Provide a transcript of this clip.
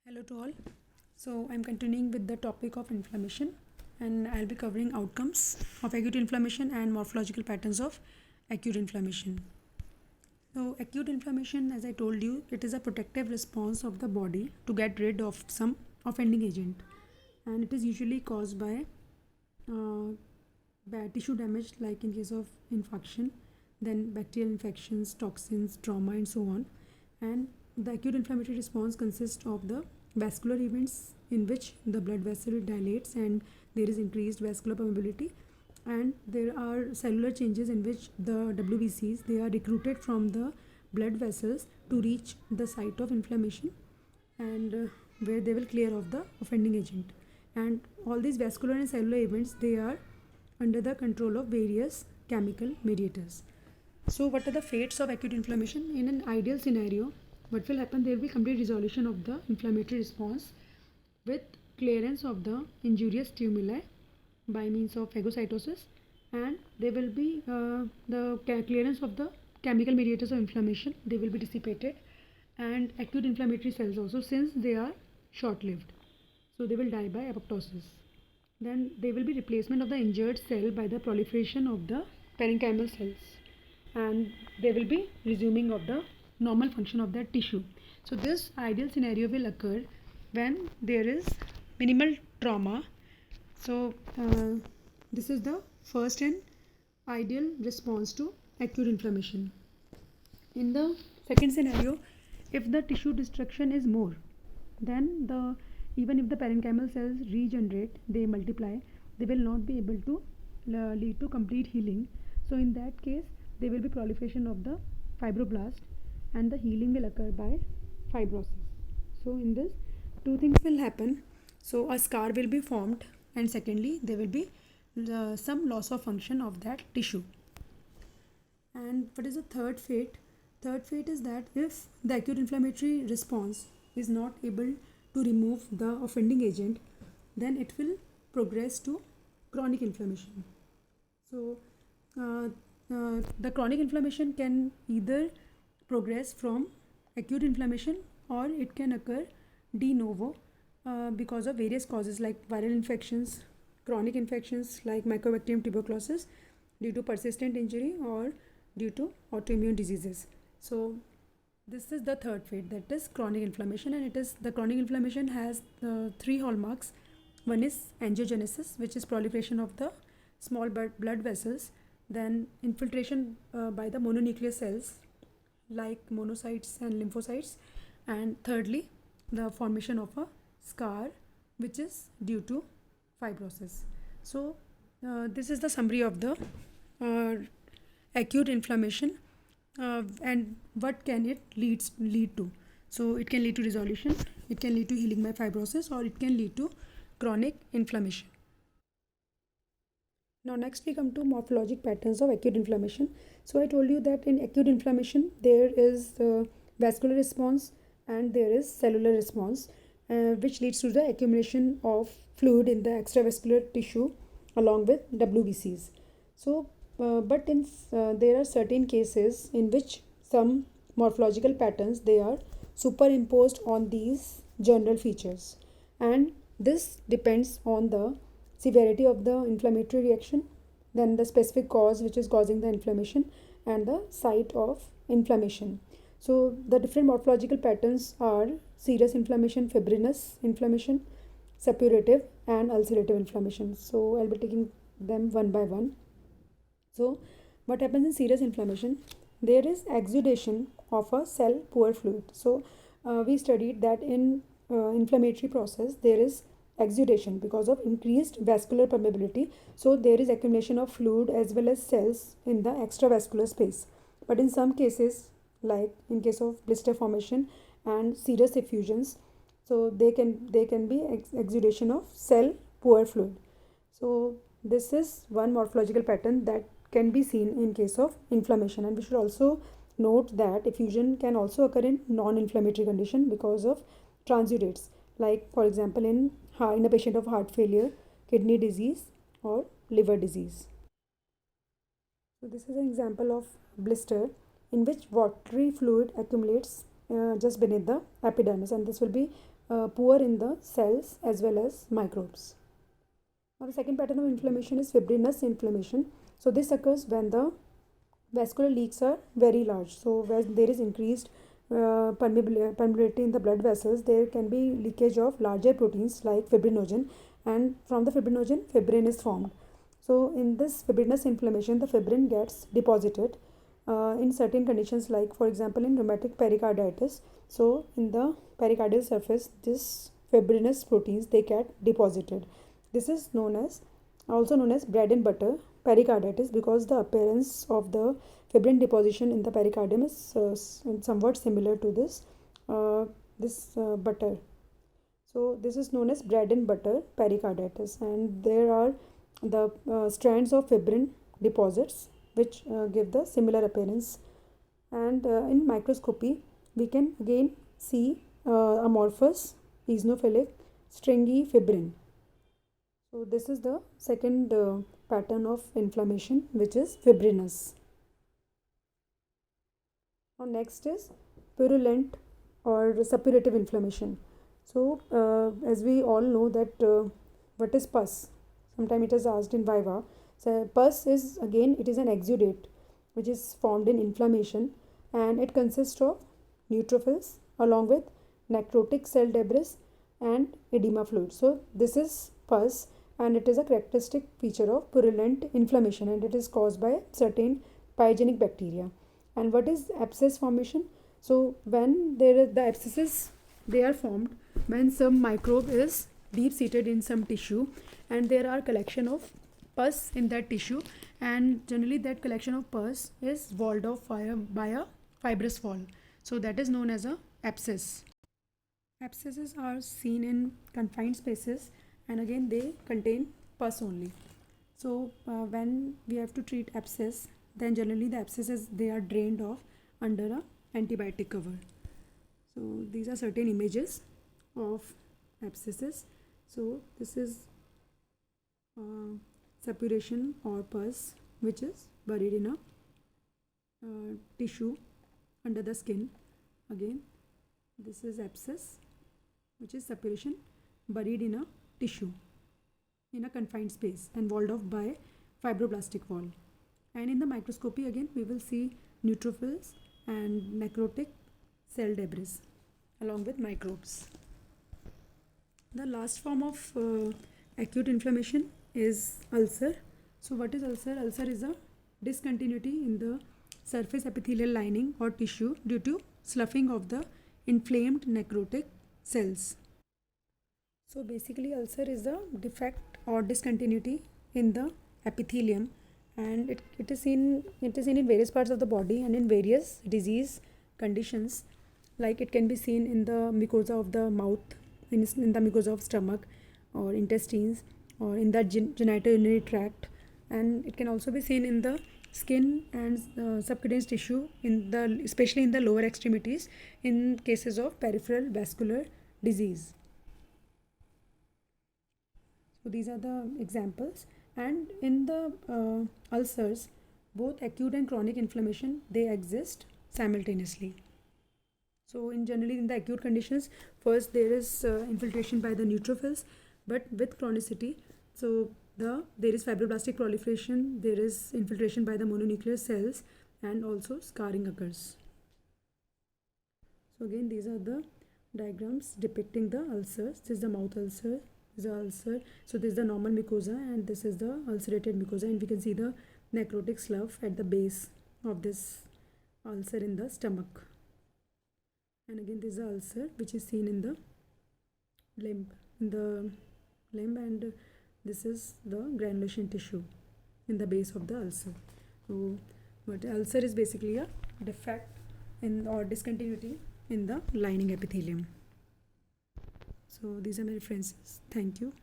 Hello to all. So I'm continuing with the topic of inflammation and I'll be covering outcomes of acute inflammation and morphological patterns of acute inflammation. So acute inflammation, as I told you, it is a protective response of the body to get rid of some offending agent, and it is usually caused by uh, bad tissue damage, like in case of infection, then bacterial infections, toxins, trauma, and so on. And the acute inflammatory response consists of the vascular events in which the blood vessel dilates and there is increased vascular permeability, and there are cellular changes in which the WBCs, they are recruited from the blood vessels to reach the site of inflammation, and where they will clear off the offending agent. And all these vascular and cellular events, they are under the control of various chemical mediators. So what are the fates of acute inflammation? In an ideal scenario, what will happen? There will be complete resolution of the inflammatory response with clearance of the injurious stimuli by means of phagocytosis, and there will be the clearance of the chemical mediators of inflammation. They will be dissipated, and acute inflammatory cells also, since they are short lived, so they will die by apoptosis. Then there will be replacement of the injured cell by the proliferation of the parenchymal cells, and there will be resuming of the normal function of that tissue. So this ideal scenario will occur when there is minimal trauma. So this is the first and ideal response to acute inflammation. In the second scenario, if the tissue destruction is more, then even if the parenchymal cells regenerate, they multiply, they will not be able to lead to complete healing. So in that case, there will be proliferation of the fibroblast, and the healing will occur by fibrosis. So in this, two things will happen. So a scar will be formed, and secondly, there will be some loss of function of that tissue. And what is the third fate? Third fate is that if the acute inflammatory response is not able to remove the offending agent, then it will progress to chronic inflammation. So the chronic inflammation can either progress from acute inflammation, or it can occur de novo because of various causes like viral infections, chronic infections like Mycobacterium tuberculosis due to persistent injury, or due to autoimmune diseases. So this is the third fate, that is chronic inflammation, and the chronic inflammation has three hallmarks. One is angiogenesis, which is proliferation of the small blood vessels, then infiltration by the mononuclear cells like monocytes and lymphocytes, and thirdly, the formation of a scar, which is due to fibrosis. So this is the summary of the uh, acute inflammation, and what can it lead to. So it can lead to resolution, it can lead to healing by fibrosis, or it can lead to chronic inflammation. Now next we come to morphologic patterns of acute inflammation. So I told you that in acute inflammation there is vascular response and there is cellular response, which leads to the accumulation of fluid in the extravascular tissue along with WBCs. So but there are certain cases in which some morphological patterns, they are superimposed on these general features, and this depends on the severity of the inflammatory reaction, then the specific cause which is causing the inflammation, and the site of inflammation. So the different morphological patterns are serous inflammation, fibrinous inflammation, suppurative, and ulcerative inflammation. So I'll be taking them one by one. So what happens in serous inflammation? There is exudation of a cell poor fluid. So we studied that in inflammatory process there is exudation because of increased vascular permeability. So there is accumulation of fluid as well as cells in the extravascular space. But in some cases, like in case of blister formation and serous effusions, so they can be exudation of cell poor fluid. So this is one morphological pattern that can be seen in case of inflammation, and we should also note that effusion can also occur in non-inflammatory condition because of transudates, like for example in a patient of heart failure, kidney disease, or liver disease. So this is an example of blister in which watery fluid accumulates just beneath the epidermis, and this will be poor in the cells as well as microbes. Now the second pattern of inflammation is fibrinous inflammation. So this occurs when the vascular leaks are very large. So when there is increased permeability in the blood vessels, there can be leakage of larger proteins like fibrinogen, and from the fibrinogen fibrin is formed. So in this fibrinous inflammation, the fibrin gets deposited in certain conditions, like for example in rheumatic pericarditis. So in the pericardial surface, this fibrinous proteins, they get deposited. This is also known as bread and butter pericarditis, because the appearance of the fibrin deposition in the pericardium is somewhat similar to this butter. So this is known as bread and butter pericarditis, and there are the strands of fibrin deposits which give the similar appearance. And in microscopy, we can again see amorphous eosinophilic stringy fibrin. So this is the second pattern of inflammation, which is fibrinous. Now next is purulent or suppurative inflammation. So as we all know that what is pus? Sometimes it is asked in viva. So pus is, again, it is an exudate which is formed in inflammation, and it consists of neutrophils along with necrotic cell debris and edema fluid. So this is pus, and it is a characteristic feature of purulent inflammation, and it is caused by certain pyogenic bacteria. And what is abscess formation? So when the abscesses, they are formed when some microbe is deep seated in some tissue, and there are collection of pus in that tissue, and generally that collection of pus is walled off by a fibrous wall. So that is known as a abscess. Abscesses are seen in confined spaces, and again they contain pus only. So when we have to treat abscess, then generally the abscesses, they are drained off under a antibiotic cover. So these are certain images of abscesses. So this is suppuration or pus which is buried in a tissue under the skin. Again, this is abscess, which is suppuration buried in a tissue in a confined space and walled off by fibroblastic wall. And in the microscopy, again we will see neutrophils and necrotic cell debris along with microbes. The last form of acute inflammation is ulcer. So what is ulcer? Ulcer is a discontinuity in the surface epithelial lining or tissue due to sloughing of the inflamed necrotic cells. So basically ulcer is a defect or discontinuity in the epithelium, and it is seen in various parts of the body and in various disease conditions. Like it can be seen in the mucosa of the mouth, in the mucosa of stomach or intestines, or in the genitourinary tract, and it can also be seen in the skin and subcutaneous tissue, especially in the lower extremities in cases of peripheral vascular disease. So these are the examples. And in the ulcers, both acute and chronic inflammation, they exist simultaneously. So generally in the acute conditions, first there is infiltration by the neutrophils, but with chronicity, so there is fibroblastic proliferation, there is infiltration by the mononuclear cells, and also scarring occurs. So again, these are the diagrams depicting the ulcers. This is the mouth ulcer, this is the ulcer. So this is the normal mucosa, and this is the ulcerated mucosa, and we can see the necrotic slough at the base of this ulcer in the stomach. And again, this is the ulcer which is seen in the limb, and this is the granulation tissue in the base of the ulcer. So, but ulcer is basically a defect or discontinuity in the lining epithelium. So these are my references. Thank you.